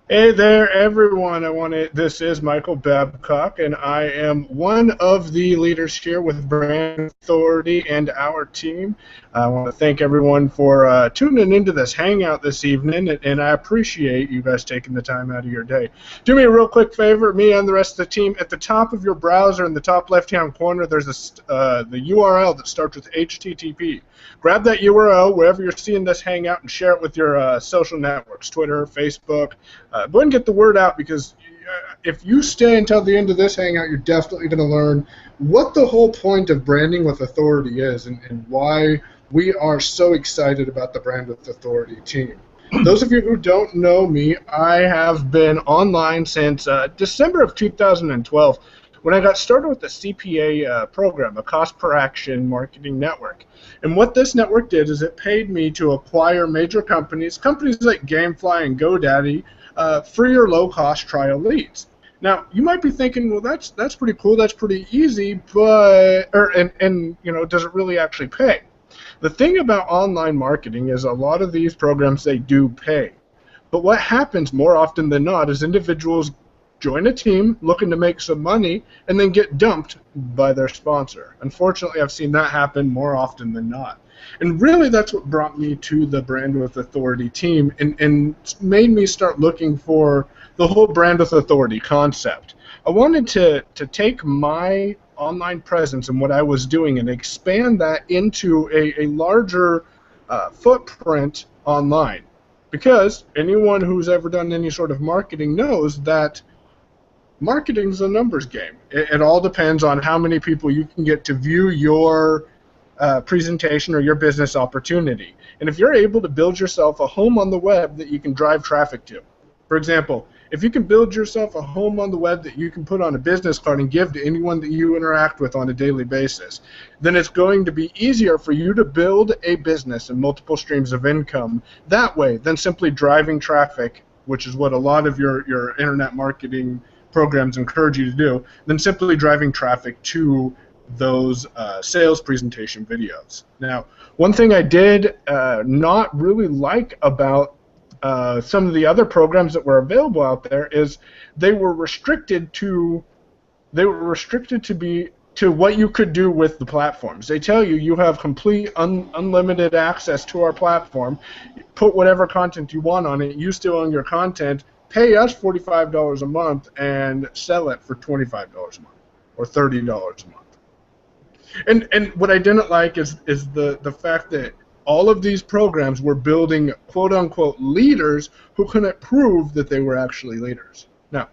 Hey there, everyone. This is Michael Babcock, and I am one of the leaders here with Brand Authority and our team. I want to thank everyone for tuning into this hangout this evening, and I appreciate you guys taking the time out of your day. Do me a real quick favor, me and the rest of the team. At the top of your browser, in the top left-hand corner, there's the URL that starts with HTTP. Grab that URL wherever you're seeing this hangout and share it with your social networks, Twitter, Facebook. Go ahead and get the word out, because if you stay until the end of this hangout, you're definitely going to learn what the whole point of branding with authority is, and why we are so excited about the Brand with Authority team. Those of you who don't know me, I have been online since December of 2012, when I got started with the CPA program, a cost per action marketing network. And what this network did is it paid me to acquire major companies like Gamefly and GoDaddy, free or low-cost trial leads. Now, you might be thinking, well, that's pretty cool, that's pretty easy, but does it really actually pay? The thing about online marketing is a lot of these programs, they do pay. But what happens more often than not is individuals join a team looking to make some money and then get dumped by their sponsor. Unfortunately, I've seen that happen more often than not. And really, that's what brought me to the Brand with Authority team, and made me start looking for the whole Brand with Authority concept. I wanted to take my online presence and what I was doing and expand that into a larger footprint online. Because anyone who's ever done any sort of marketing knows that marketing's a numbers game. It all depends on how many people you can get to view your presentation or your business opportunity. And if you're able to build yourself a home on the web that you can drive traffic to, for example, if you can build yourself a home on the web that you can put on a business card and give to anyone that you interact with on a daily basis, then it's going to be easier for you to build a business and multiple streams of income that way than simply driving traffic, which is what a lot of your internet marketing programs encourage you to do, than simply driving traffic to those sales presentation videos. Now, one thing I did not really like about some of the other programs that were available out there is they were restricted to what you could do with the platforms. They tell you you have complete unlimited access to our platform. Put whatever content you want on it. You still own your content. Pay us $45 a month and sell it for $25 a month or $30 a month. And what I didn't like is the fact that all of these programs were building quote-unquote leaders who couldn't prove that they were actually leaders. Now,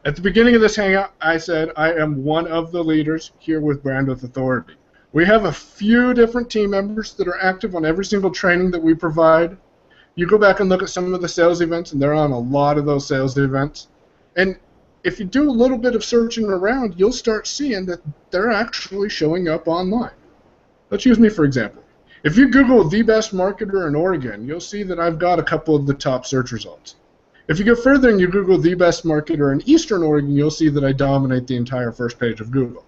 at the beginning of this hangout, I said I am one of the leaders here with Brand with Authority. We have a few different team members that are active on every single training that we provide. You go back and look at some of the sales events, and they're on a lot of those sales events. And if you do a little bit of searching around, you'll start seeing that they're actually showing up online. Let's use me for example. If you Google the best marketer in Oregon, you'll see that I've got a couple of the top search results. If you go further and you Google the best marketer in Eastern Oregon, you'll see that I dominate the entire first page of Google.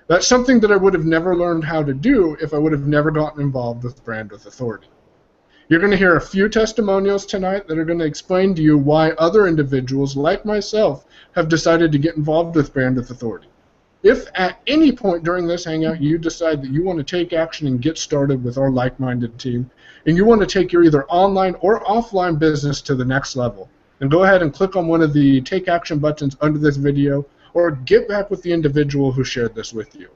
That's something that I would have never learned how to do if I would have never gotten involved with Brand with Authority. You're going to hear a few testimonials tonight that are going to explain to you why other individuals like myself have decided to get involved with Brand with Authority. If at any point during this hangout you decide that you want to take action and get started with our like-minded team, and you want to take your either online or offline business to the next level, then go ahead and click on one of the Take Action buttons under this video, or get back with the individual who shared this with you.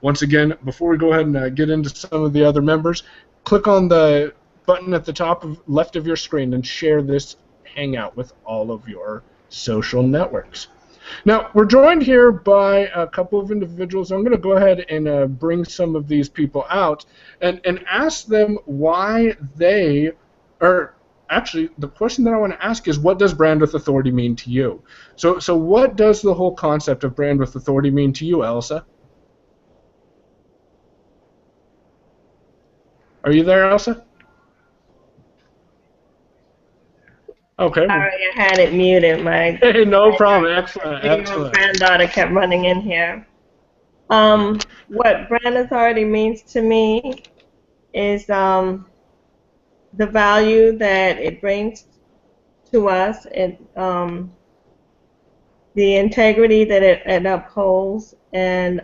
Once again, before we go ahead and get into some of the other members, click on the button at the top left of your screen and share this hangout with all of your social networks. Now, we're joined here by a couple of individuals. I'm going to go ahead and bring some of these people out and ask them why they are. Actually, the question that I want to ask is, what does Brand with Authority mean to you? So what does the whole concept of Brand with Authority mean to you, Elsa? Are you there, Elsa? Okay. Sorry, I had it muted. Hey, no problem. Excellent. Granddaughter kept running in here. What brand authority means to me is the value that it brings to us. The integrity that it upholds, and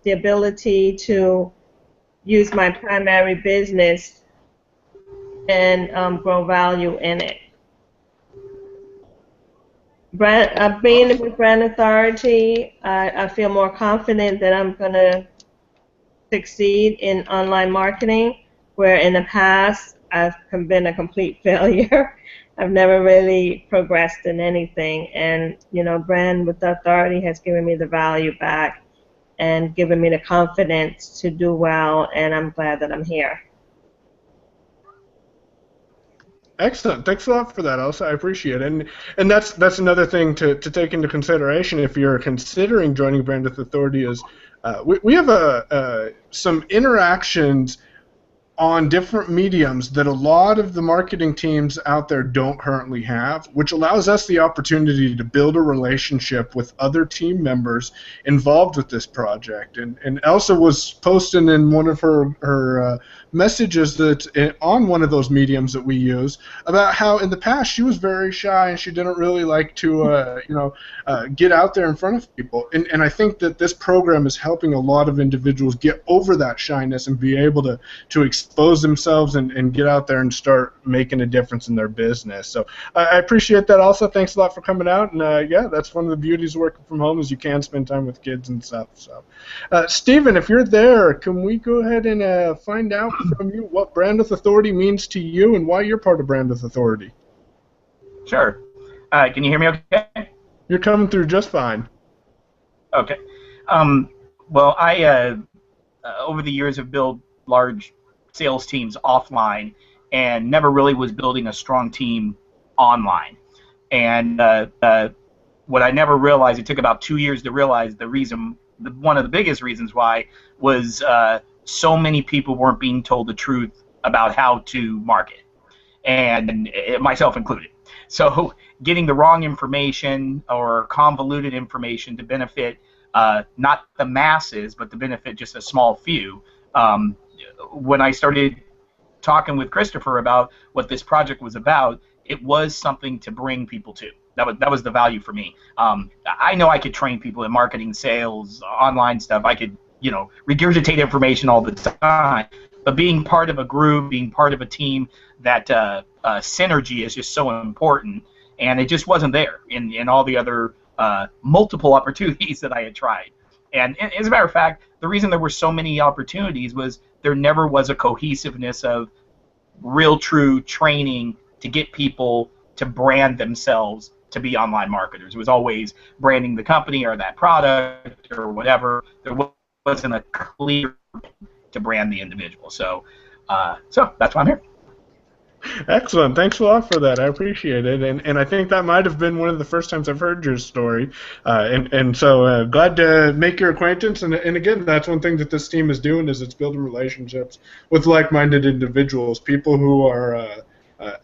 the ability to use my primary business and grow value in it. Being with Brand Authority, I feel more confident that I'm going to succeed in online marketing, where in the past I've been a complete failure. I've never really progressed in anything, and Brand with Authority has given me the value back and given me the confidence to do well, and I'm glad that I'm here. Excellent. Thanks a lot for that, Elsa. I appreciate it. And that's another thing to take into consideration if you're considering joining Brand with Authority is we have some interactions on different mediums that a lot of the marketing teams out there don't currently have, which allows us the opportunity to build a relationship with other team members involved with this project. And Elsa was posting in one of her messages that on one of those mediums that we use about how in the past she was very shy and she didn't really like to get out there in front of people. And I think that this program is helping a lot of individuals get over that shyness and be able to expose themselves and get out there and start making a difference in their business. So I appreciate that also. Thanks a lot for coming out. And yeah, that's one of the beauties of working from home is you can spend time with kids and stuff. So Stephen, if you're there, can we go ahead and find out from you what Brand with Authority means to you and why you're part of Brand with Authority? Sure. Can you hear me okay? You're coming through just fine. Okay. Well, I over the years have built large sales teams offline and never really was building a strong team online. And what I never realized, it took about 2 years to realize one of the biggest reasons why was so many people weren't being told the truth about how to market, and myself included. So getting the wrong information or convoluted information to benefit not the masses, but to benefit just a small few. When I started talking with Christopher about what this project was about, it was something to bring people to. That was the value for me. I know I could train people in marketing, sales, online stuff. I could regurgitate information all the time. But being part of a group, being part of a team, that synergy is just so important, and it just wasn't there in all the other multiple opportunities that I had tried. And as a matter of fact, the reason there were so many opportunities was there never was a cohesiveness of real, true training to get people to brand themselves to be online marketers. It was always branding the company or that product or whatever. There wasn't a clear to brand the individual. So that's why I'm here. Excellent. Thanks a lot for that. I appreciate it. And I think that might have been one of the first times I've heard your story. So glad to make your acquaintance. And again, that's one thing that this team is doing is it's building relationships with like-minded individuals, people who are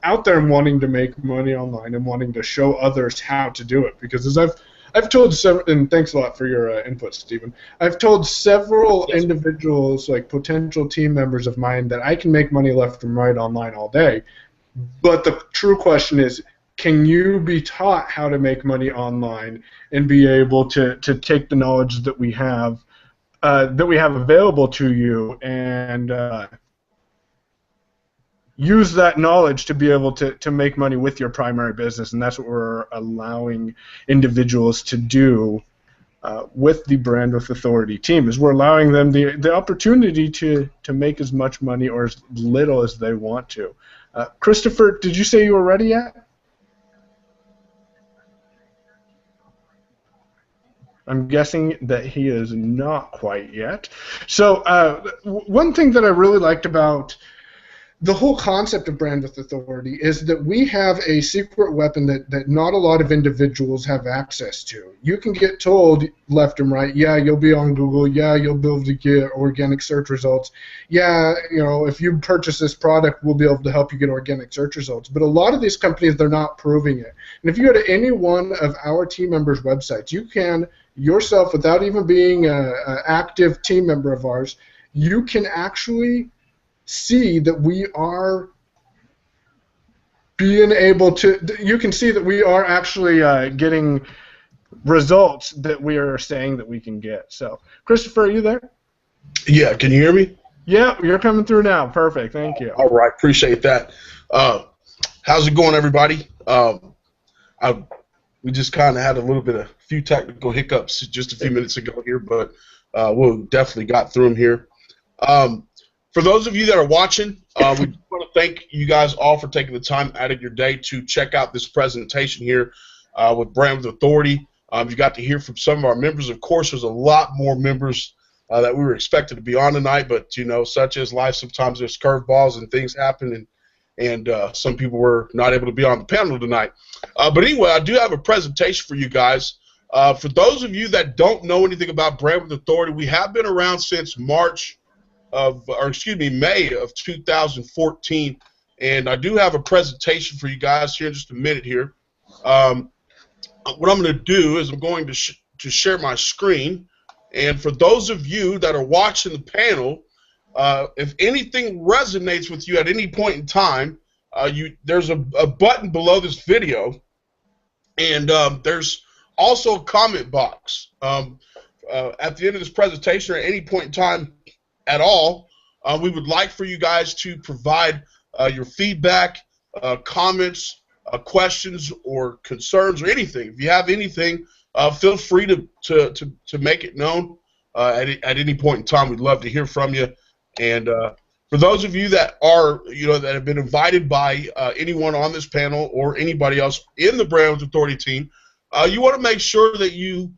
out there wanting to make money online and wanting to show others how to do it. Because as I've told several, and thanks a lot for your input, Stephen. I've told several individuals, like potential team members of mine, that I can make money left and right online all day. But the true question is, can you be taught how to make money online and be able to take the knowledge that we have available to you and use that knowledge to be able to make money with your primary business, and that's what we're allowing individuals to do with the Brand with Authority team, is we're allowing them the opportunity to make as much money or as little as they want to. Christopher, did you say you were ready yet? I'm guessing that he is not quite yet. So one thing that I really liked about the whole concept of Brand with Authority is that we have a secret weapon that not a lot of individuals have access to. You can get told left and right, yeah, you'll be on Google, yeah, you'll be able to get organic search results, yeah, if you purchase this product, we'll be able to help you get organic search results. But a lot of these companies, they're not proving it. And if you go to any one of our team members' websites, you can yourself, without even being an active team member of ours, you can actually see that we are being able to, you can see that we are actually getting results that we are saying that we can get. So, Christopher, are you there? Yeah, can you hear me? Yeah, you're coming through now. Perfect. Thank you. All right, appreciate that. How's it going, everybody? We just kind of had a few technical hiccups just a few minutes ago here, but we'll definitely got through them here. For those of you that are watching, we want to thank you guys all for taking the time out of your day to check out this presentation here with Brand with Authority. You got to hear from some of our members. Of course, there's a lot more members that we were expected to be on tonight, but you know, such as life, sometimes there's curveballs and things happen, and some people were not able to be on the panel tonight. But anyway, I do have a presentation for you guys. For those of you that don't know anything about Brand with Authority, we have been around since May of 2014, and I do have a presentation for you guys here in just a minute here. What I'm going to do is I'm going to share my screen, and for those of you that are watching the panel, if anything resonates with you at any point in time, there's a button below this video, and there's also a comment box. At the end of this presentation or at any point in time at all, we would like for you guys to provide your feedback, comments, questions, or concerns, or anything. If you have anything, feel free to make it known at any point in time. We'd love to hear from you. And for those of you that are, that have been invited by anyone on this panel or anybody else in the Brand with Authority team, you want to make sure that you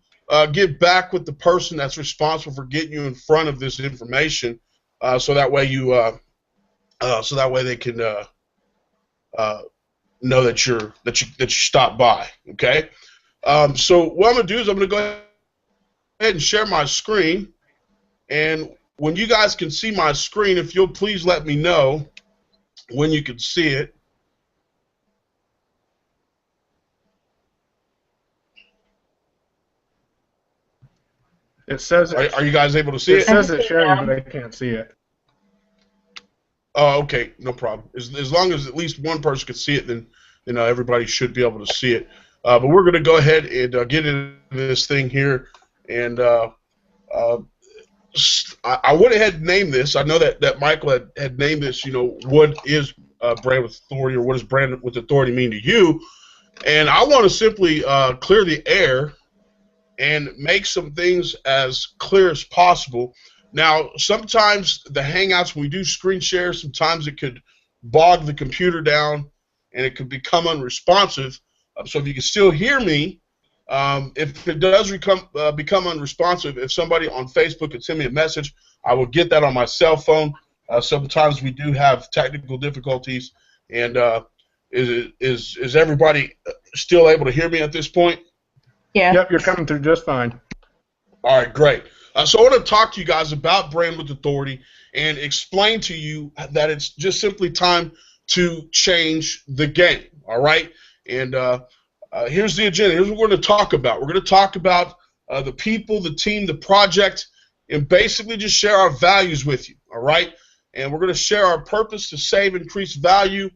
get back with the person that's responsible for getting you in front of this information, so that way they can know that you stopped by. Okay. So what I'm gonna do is I'm gonna go ahead and share my screen, and when you guys can see my screen, if you'll please let me know when you can see it. It says Are you guys able to see it? It says it's sharing, but I can't see it. Oh, okay, no problem. As long as at least one person can see it, then everybody should be able to see it. But we're going to go ahead and get into this thing here, and I went ahead and named this. I know that Michael had named this. What is Brand with Authority, or what does Brand with Authority mean to you? And I want to simply clear the air and make some things as clear as possible. Now, sometimes the Hangouts, when we do screen share, sometimes it could bog the computer down and it could become unresponsive. So if you can still hear me, if it does become unresponsive, if somebody on Facebook could send me a message, I will get that on my cell phone. Sometimes we do have technical difficulties. And is everybody still able to hear me at this point? Yeah. Yep, you're coming through just fine. All right, great. So I want to talk to you guys about Brand with Authority and explain to you that it's just simply time to change the game, all right? And here's the agenda. Here's what we're going to talk about. We're going to talk about the people, the team, the project, and basically just share our values with you, all right? And we're going to share our purpose to save, increase value,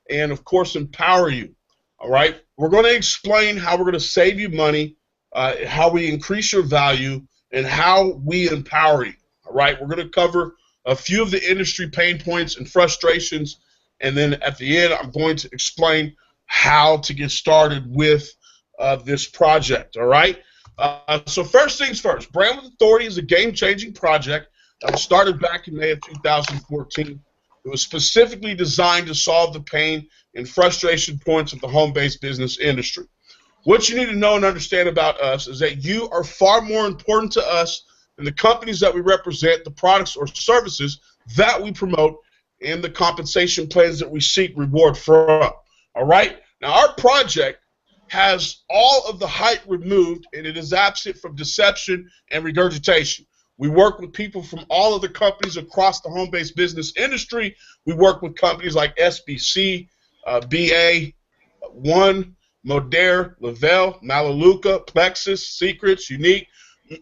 and, of course, empower you, all right? We're going to explain how we're going to save you money, how we increase your value, and how we empower you, all right? We're going to cover a few of the industry pain points and frustrations, and then at the end, I'm going to explain how to get started with this project, all right? So first things first, Brand with Authority is a game-changing project that was started back in May of 2014. It was specifically designed to solve the pain and frustration points of the home-based business industry. What you need to know and understand about us is that you are far more important to us than the companies that we represent, the products or services that we promote, and the compensation plans that we seek reward from. All right? Now, our project has all of the hype removed, and it is absent from deception and regurgitation. We work with people from all of the companies across the home-based business industry. We work with companies like SBC, BA, One, Modere, Lavelle, Malaluca, Plexus, Secrets, Unique,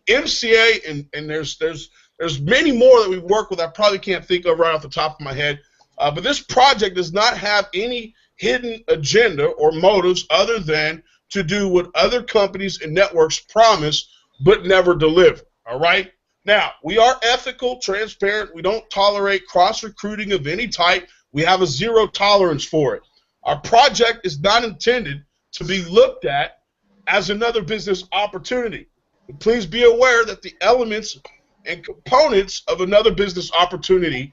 MCA, and there's many more that we work with I probably can't think of right off the top of my head. But this project does not have any hidden agenda or motives other than to do what other companies and networks promise but never deliver, all right? Now, we are ethical, transparent. We don't tolerate cross-recruiting of any type. We have a zero tolerance for it. Our project is not intended to be looked at as another business opportunity. Please be aware that the elements and components of another business opportunity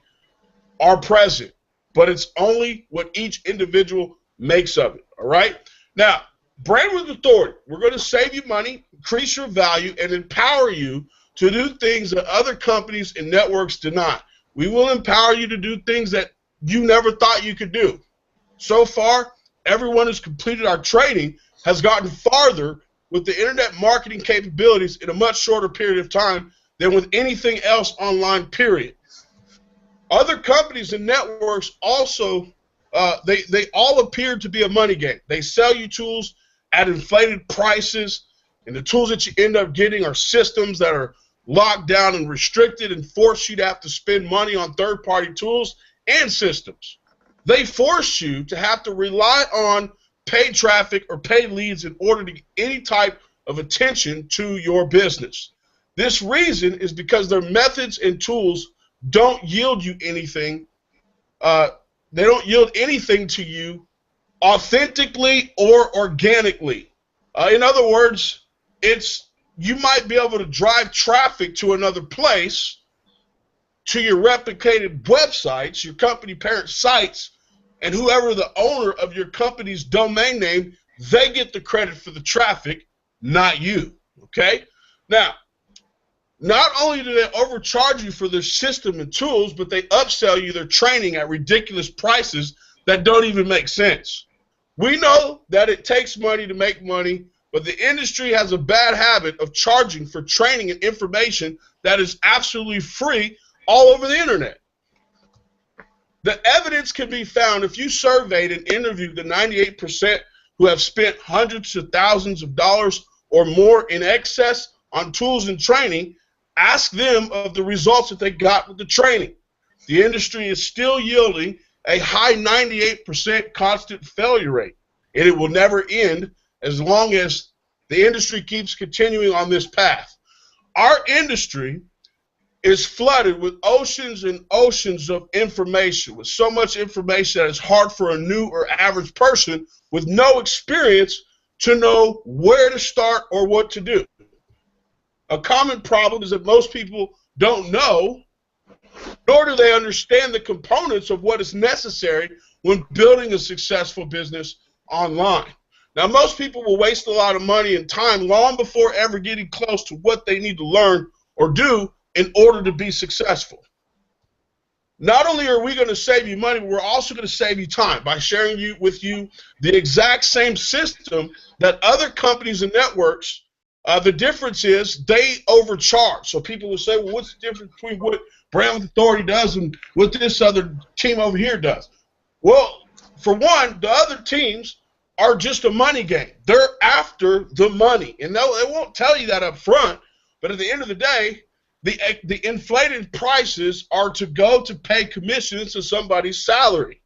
are present, but it's only what each individual makes of it, all right? Now, Brand with Authority, we're going to save you money, increase your value, and empower you to do things that other companies and networks do not. We will empower you to do things that you never thought you could do. So far, everyone who's completed our training has gotten farther with the internet marketing capabilities in a much shorter period of time than with anything else online, period. Other companies and networks also, they all appear to be a money game. They sell you tools at inflated prices, and the tools that you end up getting are systems that are locked down and restricted and force you to have to spend money on third-party tools and systems. They force you to have to rely on paid traffic or paid leads in order to get any type of attention to your business. This reason is because their methods and tools don't yield you anything. They don't yield anything to you authentically or organically. In other words, you might be able to drive traffic to another place, to your replicated websites, your company parent sites, and whoever the owner of your company's domain name, they get the credit for the traffic, not you, okay? Now, not only do they overcharge you for their system and tools, but they upsell you their training at ridiculous prices that don't even make sense. We know that it takes money to make money, but the industry has a bad habit of charging for training and information that is absolutely free all over the internet. The evidence can be found if you surveyed and interviewed the 98% who have spent hundreds of thousands of dollars or more in excess on tools and training. Ask them of the results that they got with the training. The industry is still yielding a high 98% constant failure rate, and it will never end as long as the industry keeps continuing on this path. Our industry is flooded with oceans and oceans of information, with so much information that it's hard for a new or average person with no experience to know where to start or what to do. A common problem is that most people don't know, nor do they understand the components of what is necessary when building a successful business online. Now, most people will waste a lot of money and time long before ever getting close to what they need to learn or do in order to be successful. Not only are we going to save you money, but we're also going to save you time by sharing with you the exact same system that other companies and networks. The difference is they overcharge. So people will say, well, what's the difference between what Brand with Authority does and what this other team over here does? Well, for one, the other teams are just a money game. They're after the money. And they won't tell you that up front, but at the end of the day, the inflated prices are to go to pay commissions to somebody's salary.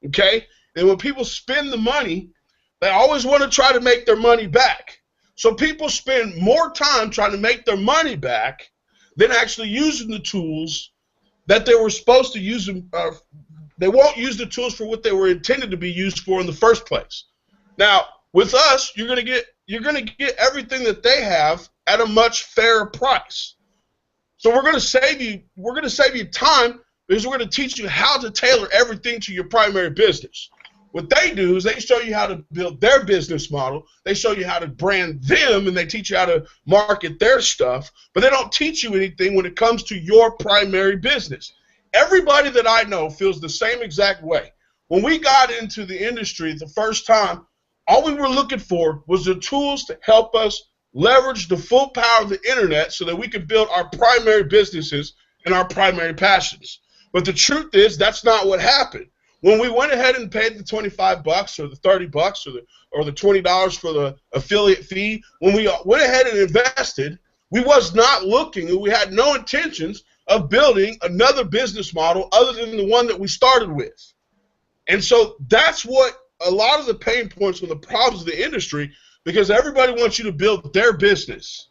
Okay? And when people spend the money, they always want to try to make their money back. So people spend more time trying to make their money back than actually using the tools that they were supposed to use. They won't use the tools for what they were intended to be used for in the first place. Now, with us, you're going to get everything that they have at a much fairer price. So we're going to save you time because we're going to teach you how to tailor everything to your primary business. What they do is they show you how to build their business model. They show you how to brand them, and they teach you how to market their stuff. But they don't teach you anything when it comes to your primary business. Everybody that I know feels the same exact way. When we got into the industry the first time, all we were looking for was the tools to help us leverage the full power of the internet so that we could build our primary businesses and our primary passions. But the truth is that's not what happened. When we went ahead and paid the $25 or the $30 or the $20 for the affiliate fee, when we went ahead and invested, we was not looking, and we had no intentions of building another business model other than the one that we started with. And so that's what a lot of the pain points and the problems of the industry because everybody wants you to build their business.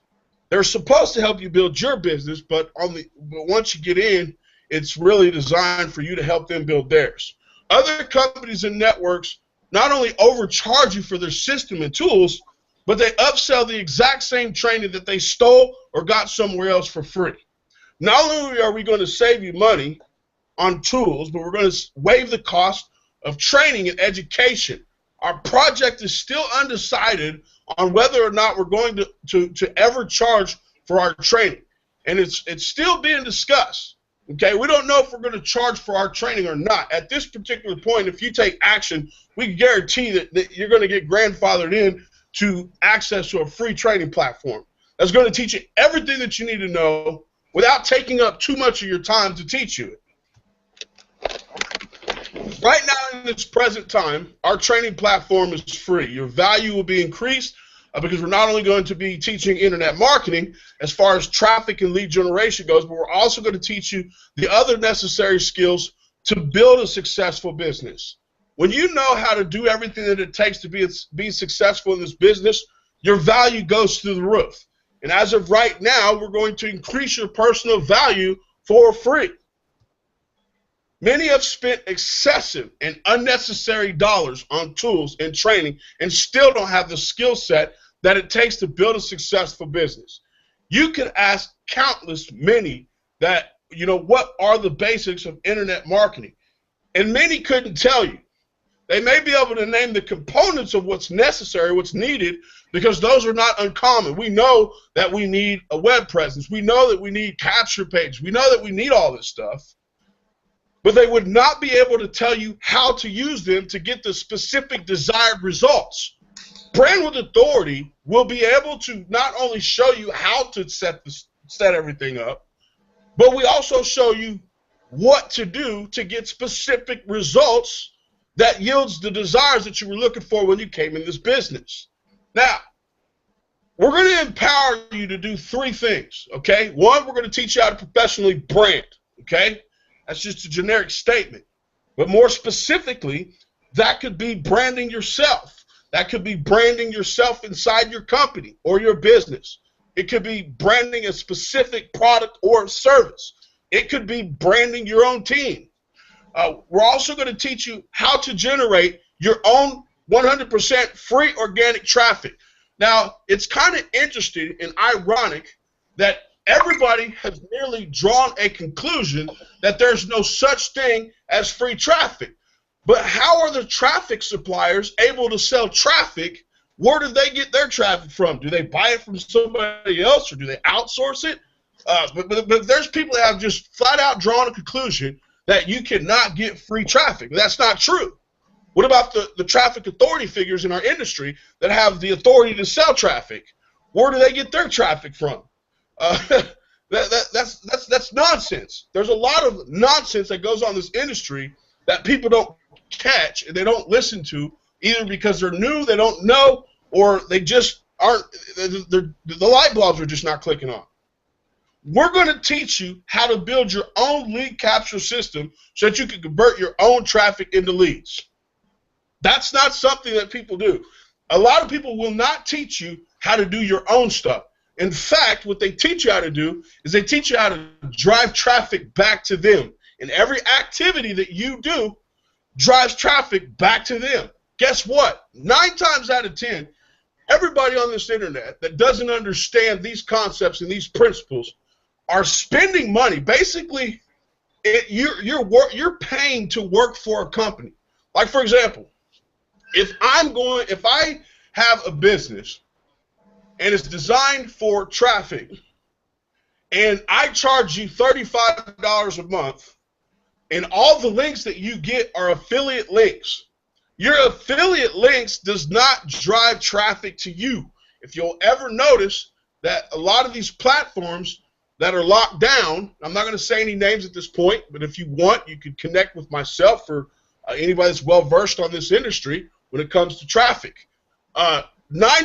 They're supposed to help you build your business, but once you get in, it's really designed for you to help them build theirs. Other companies and networks not only overcharge you for their system and tools, but they upsell the exact same training that they stole or got somewhere else for free. Not only are we going to save you money on tools, but we're going to waive the cost of training and education. Our project is still undecided on whether or not we're going to ever charge for our training. And it's still being discussed. Okay, we don't know if we're going to charge for our training or not. At this particular point, if you take action, we can guarantee that you're going to get grandfathered in to access to a free training platform that's going to teach you everything that you need to know without taking up too much of your time to teach you it. Right now, in this present time, our training platform is free. Your value will be increased because we're not only going to be teaching internet marketing as far as traffic and lead generation goes, but we're also going to teach you the other necessary skills to build a successful business. When you know how to do everything that it takes to be successful in this business, your value goes through the roof. And as of right now, we're going to increase your personal value for free. Many have spent excessive and unnecessary dollars on tools and training and still don't have the skill set that it takes to build a successful business. You could ask countless many that, what are the basics of internet marketing? And many couldn't tell you. They may be able to name the components of what's necessary, what's needed, because those are not uncommon. We know that we need a web presence. We know that we need capture page. We know that we need all this stuff. But they would not be able to tell you how to use them to get the specific desired results. Brand with Authority will be able to not only show you how to set everything up, but we also show you what to do to get specific results that yields the desires that you were looking for when you came in this business. Now, we're going to empower you to do three things, okay? One, we're going to teach you how to professionally brand, okay? That's just a generic statement. But more specifically, that could be branding yourself. That could be branding yourself inside your company or your business. It could be branding a specific product or service. It could be branding your own team. We're also going to teach you how to generate your own 100% free organic traffic. Now, it's kind of interesting and ironic that everybody has nearly drawn a conclusion that there's no such thing as free traffic. But how are the traffic suppliers able to sell traffic? Where do they get their traffic from? Do they buy it from somebody else or do they outsource it? But there's people that have just flat out drawn a conclusion that you cannot get free traffic. That's not true. What about the traffic authority figures in our industry that have the authority to sell traffic? Where do they get their traffic from? That's nonsense. There's a lot of nonsense that goes on in this industry that people don't catch and they don't listen to, either because they're new, they don't know, or they just aren't. The light bulbs are just not clicking on. We're going to teach you how to build your own lead capture system so that you can convert your own traffic into leads. That's not something that people do. A lot of people will not teach you how to do your own stuff. In fact, what they teach you how to do is they teach you how to drive traffic back to them. And every activity that you do drives traffic back to them. Guess what? 9 times out of 10, everybody on this internet that doesn't understand these concepts and these principles are spending money. Basically, you're paying to work for a company. Like, for example, if I have a business and it's designed for traffic, and I charge you $35 a month, and all the links that you get are affiliate links. Your affiliate links does not drive traffic to you. If you'll ever notice that a lot of these platforms that are locked down, I'm not going to say any names at this point, but if you want, you could connect with myself or anybody that's well-versed on this industry when it comes to traffic. 9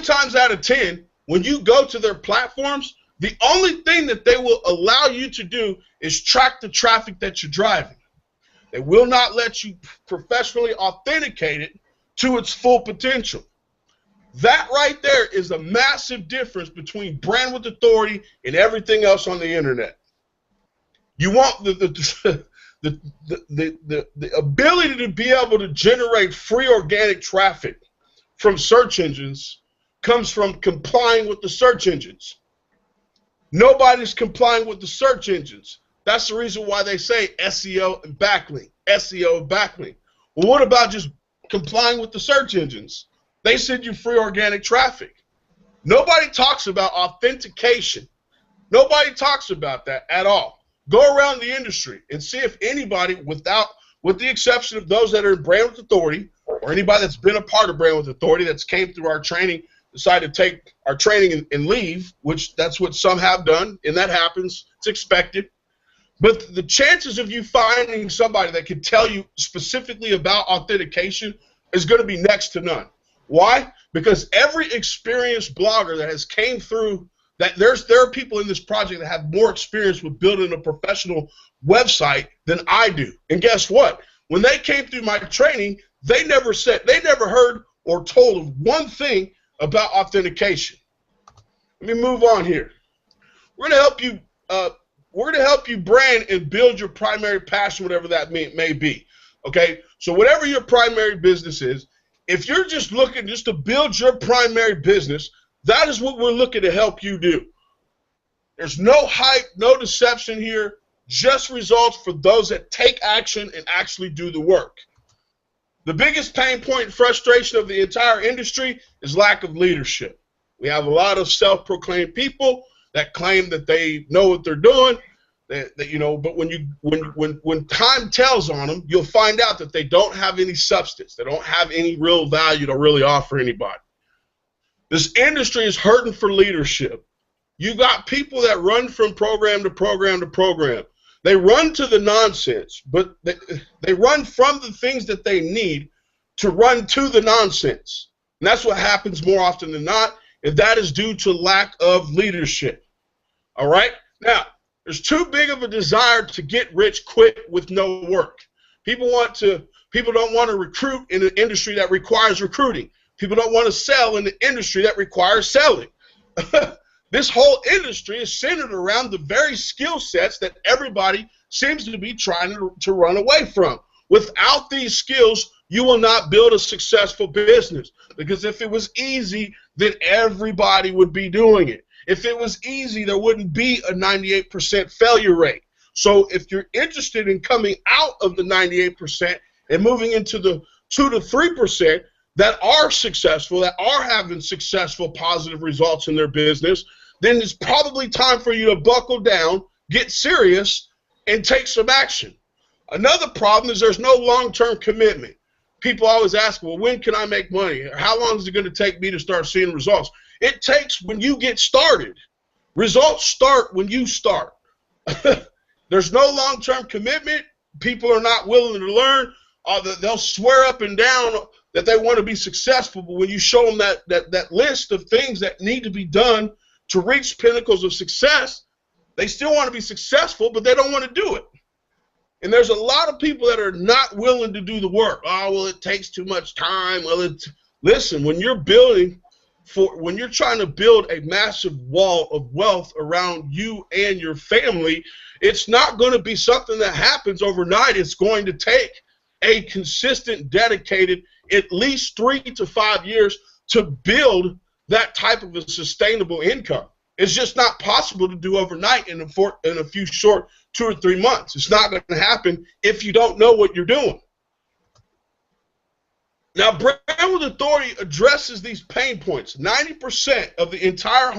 times out of 10, when you go to their platforms, the only thing that they will allow you to do is track the traffic that you're driving. They will not let you professionally authenticate it to its full potential. That right there is a massive difference between brand with authority and everything else on the internet. You want the ability to be able to generate free organic traffic from search engines comes from complying with the search engines. Nobody's complying with the search engines. That's the reason why they say SEO and backlink, SEO and backlink. Well, what about just complying with the search engines? They send you free organic traffic. Nobody talks about authentication. Nobody talks about that at all. Go around the industry and see if anybody, with the exception of those that are in brand with authority, or anybody that's been a part of brand with authority that's came through our training, decided to take our training and leave, which that's what some have done, and that happens. It's expected. But the chances of you finding somebody that can tell you specifically about authentication is going to be next to none. Why? Because every experienced blogger that has came through, there are people in this project that have more experience with building a professional website than I do. And guess what? When they came through my training, they never heard or told of one thing about authentication. Let me move on here. We're going to help you. We're going to help you brand and build your primary passion, whatever that may be. Okay. So whatever your primary business is, if you're just looking just to build your primary business, that is what we're looking to help you do. There's no hype, no deception here, just results for those that take action and actually do the work. The biggest pain point and frustration of the entire industry is lack of leadership. We have a lot of self-proclaimed people that claim that they know what they're doing, but when time tells on them, you'll find out that they don't have any substance. They don't have any real value to really offer anybody. This industry is hurting for leadership. You got people that run from program to program to program. They run to the nonsense, but they run from the things that they need to run to the nonsense. And that's what happens more often than not, and that is due to lack of leadership. All right? Now, there's too big of a desire to get rich quick with no work. People don't want to recruit in an industry that requires recruiting. People don't want to sell in an industry that requires selling. This whole industry is centered around the very skill sets that everybody seems to be trying to run away from. Without these skills, you will not build a successful business, because if it was easy, then everybody would be doing it. If it was easy, there wouldn't be a 98% failure rate. So if you're interested in coming out of the 98% and moving into the 2 to 3% that are successful, that are having successful positive results in their business, then it's probably time for you to buckle down, get serious, and take some action. Another problem is there's no long-term commitment. People always ask, well, when can I make money? Or how long is it going to take me to start seeing results? It takes when you get started. Results start when you start. There's no long-term commitment. People are not willing to learn. They'll swear up and down that they want to be successful, but when you show them that list of things that need to be done to reach pinnacles of success, they still want to be successful, but they don't want to do it. And there's a lot of people that are not willing to do the work. Oh, well, it takes too much time. Well, listen, when you're trying to build a massive wall of wealth around you and your family, it's not going to be something that happens overnight. It's going to take a consistent, dedicated, at least 3 to 5 years to build that type of a sustainable income. It's just not possible to do overnight in a few short 2 or 3 months. It's not going to happen if you don't know what you're doing. Now, Brand with Authority addresses these pain points. 98% of the entire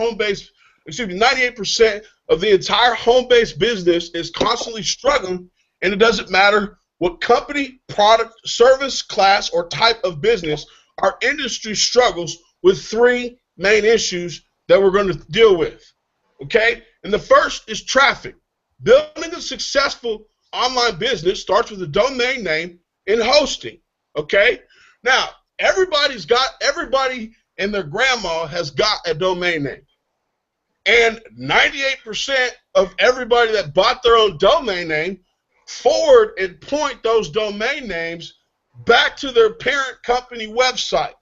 home-based business is constantly struggling, and it doesn't matter what company, product, service, class, or type of business. Our industry struggles with 3 main issues that we're going to deal with, okay? And the first is traffic. Building a successful online business starts with a domain name and hosting, okay? Now, everybody and their grandma has got a domain name. And 98% of everybody that bought their own domain name forward and point those domain names back to their parent company website.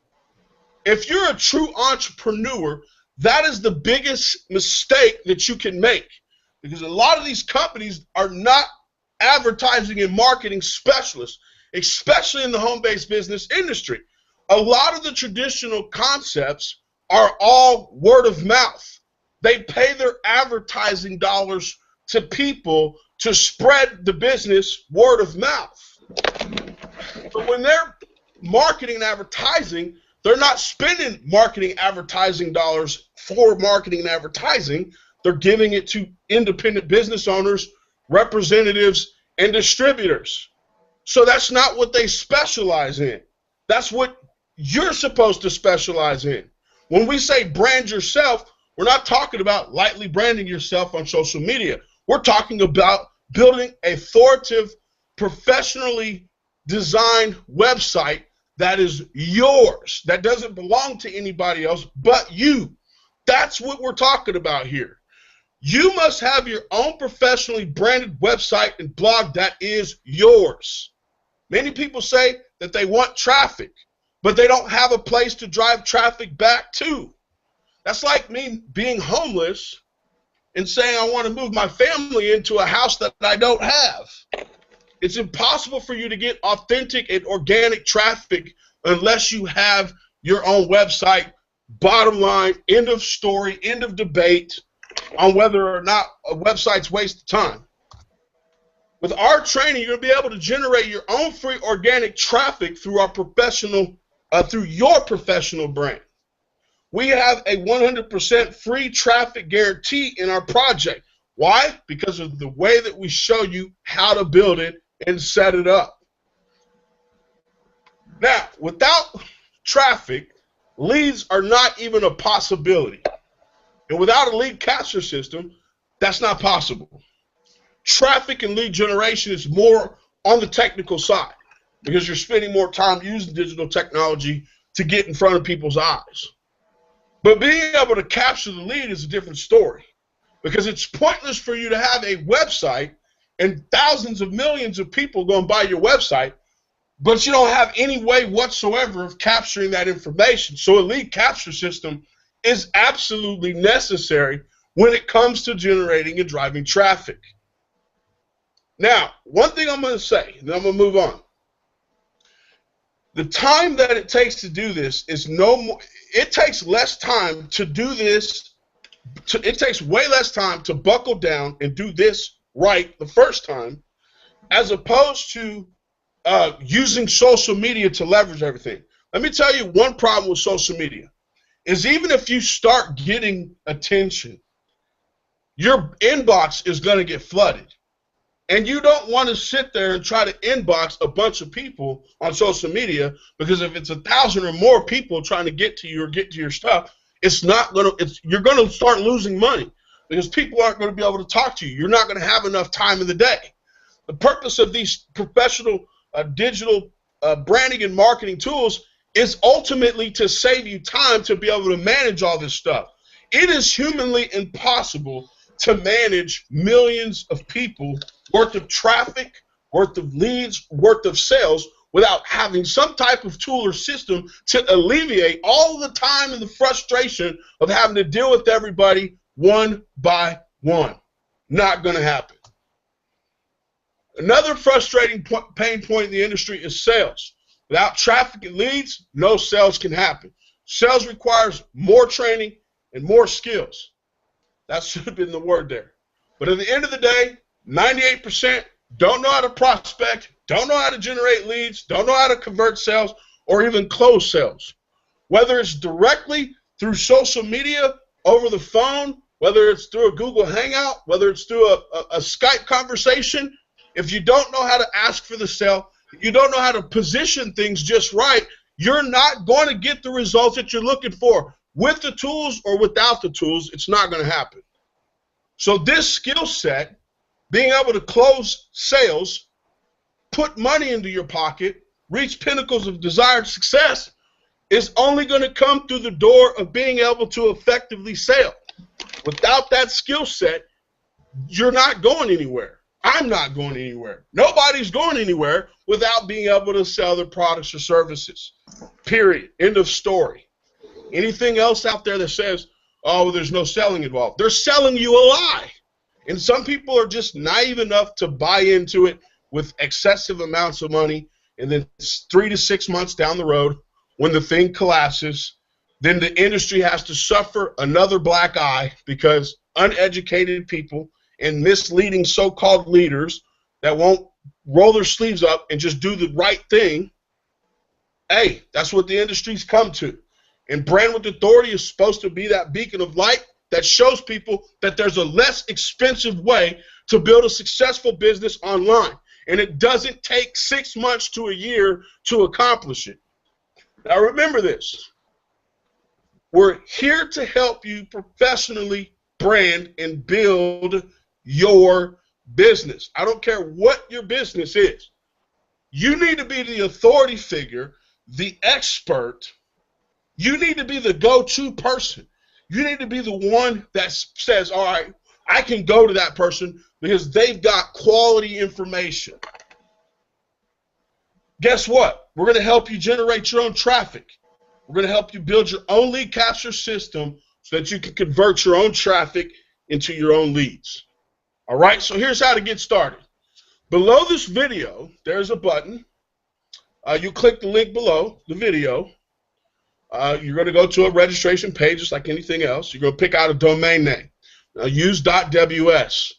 If you're a true entrepreneur, that is the biggest mistake that you can make, because a lot of these companies are not advertising and marketing specialists, especially in the home-based business industry. A lot of the traditional concepts are all word of mouth. They pay their advertising dollars to people to spread the business word of mouth. But when they're marketing and advertising, they're not spending marketing advertising dollars for marketing and advertising. They're giving it to independent business owners, representatives, and distributors. So that's not what they specialize in. That's what you're supposed to specialize in. When we say brand yourself, we're not talking about lightly branding yourself on social media. We're talking about building an authoritative, professionally designed website that is yours, that doesn't belong to anybody else but you. That's what we're talking about here. You must have your own professionally branded website and blog that is yours. Many people say that they want traffic, but they don't have a place to drive traffic back to. That's like me being homeless and saying I want to move my family into a house that I don't have. It's impossible for you to get authentic and organic traffic unless you have your own website. Bottom line, end of story, end of debate on whether or not a website's waste of time. With our training, you're going to be able to generate your own free organic traffic through our through your professional brand. We have a 100% free traffic guarantee in our project. Why? Because of the way that we show you how to build it and set it up. Now, without traffic, leads are not even a possibility. And without a lead capture system, that's not possible. Traffic and lead generation is more on the technical side because you're spending more time using digital technology to get in front of people's eyes. But being able to capture the lead is a different story, because it's pointless for you to have a website and thousands of millions of people going by your website, but you don't have any way whatsoever of capturing that information. So a lead capture system is absolutely necessary when it comes to generating and driving traffic. Now, one thing I'm going to say, and then I'm going to move on. The time that it takes to do this is no more. It takes less time to do this. It takes way less time to buckle down and do this right the first time, as opposed to using social media to leverage everything. Let me tell you one problem with social media is even if you start getting attention, your inbox is going to get flooded. And you don't want to sit there and try to inbox a bunch of people on social media, because if it's 1,000 or more people trying to get to you or get to your stuff, you're going to start losing money because people aren't going to be able to talk to you. You're not going to have enough time in the day. The purpose of these professional digital branding and marketing tools is ultimately to save you time to be able to manage all this stuff. It is humanly impossible to manage millions of people worth of traffic, worth of leads, worth of sales without having some type of tool or system to alleviate all the time and the frustration of having to deal with everybody one by one. Not going to happen. Another frustrating pain point in the industry is sales. Without traffic and leads, no sales can happen. Sales requires more training and more skills. That should have been the word there. But at the end of the day, 98% don't know how to prospect, don't know how to generate leads, don't know how to convert sales, or even close sales. Whether it's directly through social media, over the phone, whether it's through a Google Hangout, whether it's through a Skype conversation, if you don't know how to ask for the sale, you don't know how to position things just right, you're not going to get the results that you're looking for. With the tools or without the tools, it's not going to happen. So this skill set, being able to close sales, put money into your pocket, reach pinnacles of desired success, is only going to come through the door of being able to effectively sell. Without that skill set, you're not going anywhere. I'm not going anywhere. Nobody's going anywhere without being able to sell their products or services. Period. End of story. Anything else out there that says, oh, there's no selling involved, they're selling you a lie. And some people are just naive enough to buy into it with excessive amounts of money, and then 3 to 6 months down the road, when the thing collapses, then the industry has to suffer another black eye because uneducated people and misleading so-called leaders that won't roll their sleeves up and just do the right thing. Hey, that's what the industry's come to. And Brand with Authority is supposed to be that beacon of light that shows people that there's a less expensive way to build a successful business online. And it doesn't take 6 months to a year to accomplish it. Now remember this. We're here to help you professionally brand and build your business. I don't care what your business is. You need to be the authority figure, the expert. You need to be the go-to person. You need to be the one that says, all right, I can go to that person because they've got quality information. Guess what? We're going to help you generate your own traffic. We're going to help you build your own lead capture system so that you can convert your own traffic into your own leads. All right, so here's how to get started. Below this video, there's a button. You click the link below the video. You're going to go to a registration page just like anything else. You're going to pick out a domain name. Now, use .ws.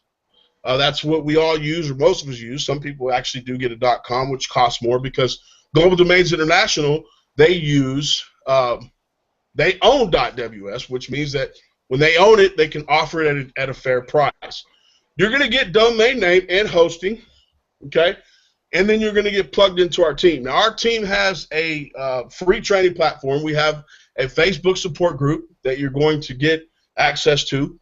That's what we all use, or most of us use. Some people actually do get a .com, which costs more because Global Domains International, they use, they own .ws, which means that when they own it, they can offer it at a fair price. You're going to get domain name and hosting, okay? And then you're going to get plugged into our team. Now, our team has a free training platform. We have a Facebook support group that you're going to get access to.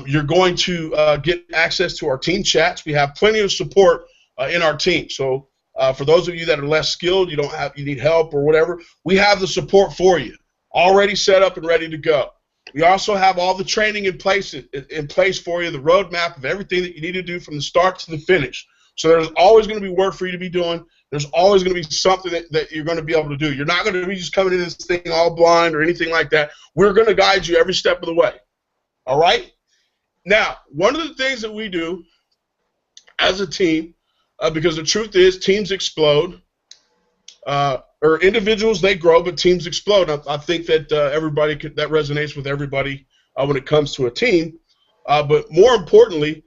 You're going to get access to our team chats. We have plenty of support in our team. So for those of you that are less skilled, you need help or whatever, we have the support for you, already set up and ready to go. We also have all the training in place for you, the roadmap of everything that you need to do from the start to the finish. So there's always going to be work for you to be doing. There's always going to be something that you're going to be able to do. You're not going to be just coming into this thing all blind or anything like that. We're going to guide you every step of the way. All right? Now, one of the things that we do as a team, because the truth is teams explode, or individuals, they grow, but teams explode. I think that that resonates with everybody when it comes to a team. But more importantly,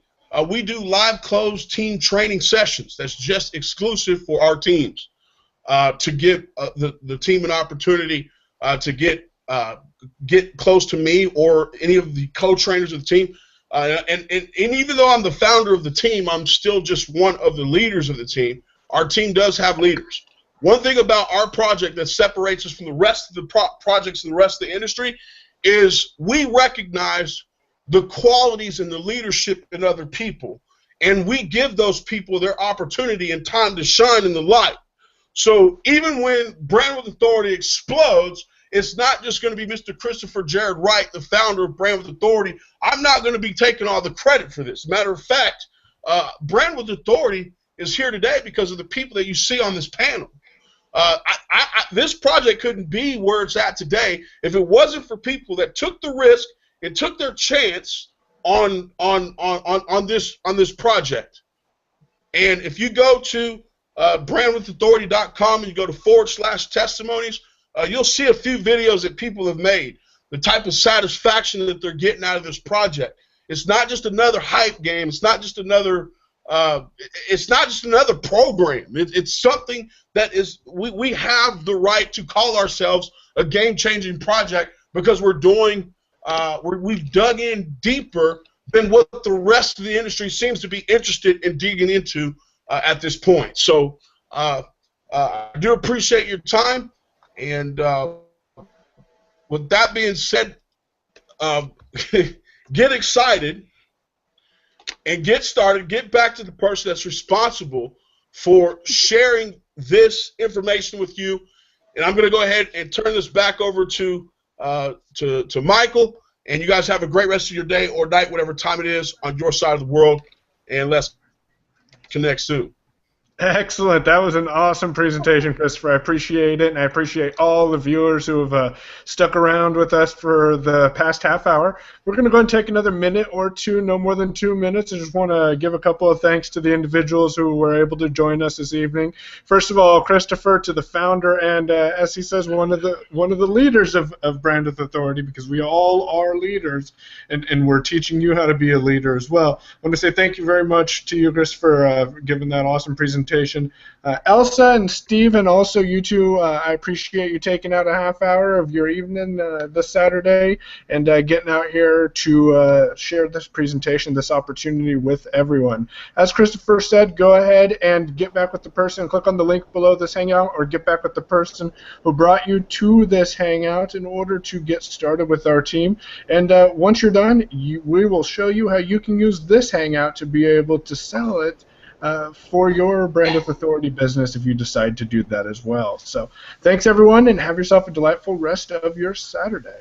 we do live closed team training sessions that's just exclusive for our teams to give the team an opportunity to get close to me or any of the co-trainers of the team. And even though I'm the founder of the team, I'm still just one of the leaders of the team. Our team does have leaders. One thing about our project that separates us from the rest of the projects in the rest of the industry is we recognize the qualities and the leadership in other people, and we give those people their opportunity and time to shine in the light. So even when Brand with Authority explodes, it's not just going to be Mr. Christopher Jared Wright, the founder of Brand with Authority. I'm not going to be taking all the credit for this. Matter of fact, Brand with Authority is here today because of the people that you see on this panel. This project couldn't be where it's at today if it wasn't for people that took the risk and took their chance on this project. And if you go to brandwithauthority.com and you go to /testimonies, you'll see a few videos that people have made, the type of satisfaction that they're getting out of this project. It's not just another hype game. It's not just another program. It's something that is we have the right to call ourselves a game-changing project because we're doing we've dug in deeper than what the rest of the industry seems to be interested in digging into at this point. So I do appreciate your time, and with that being said, get excited and get started. Get back to the person that's responsible for sharing this information with you. And I'm going to go ahead and turn this back over to Michael. And you guys have a great rest of your day or night, whatever time it is on your side of the world. And let's connect soon. Excellent. That was an awesome presentation, Christopher. I appreciate it, and I appreciate all the viewers who have stuck around with us for the past half hour. We're going to go and take another minute or two, no more than 2 minutes. I just want to give a couple of thanks to the individuals who were able to join us this evening. First of all, Christopher, to the founder and, as he says, one of the leaders of Brand with Authority, because we all are leaders, and we're teaching you how to be a leader as well. I want to say thank you very much to you, Christopher, for giving that awesome presentation. Elsa and Stephen, also you two, I appreciate you taking out a half hour of your evening this Saturday and getting out here to share this presentation, this opportunity with everyone. As Christopher said, go ahead and get back with the person. Click on the link below this Hangout or get back with the person who brought you to this Hangout in order to get started with our team. And once you're done, we will show you how you can use this Hangout to be able to sell it for your Brand with Authority business if you decide to do that as well. So thanks, everyone, and have yourself a delightful rest of your Saturday.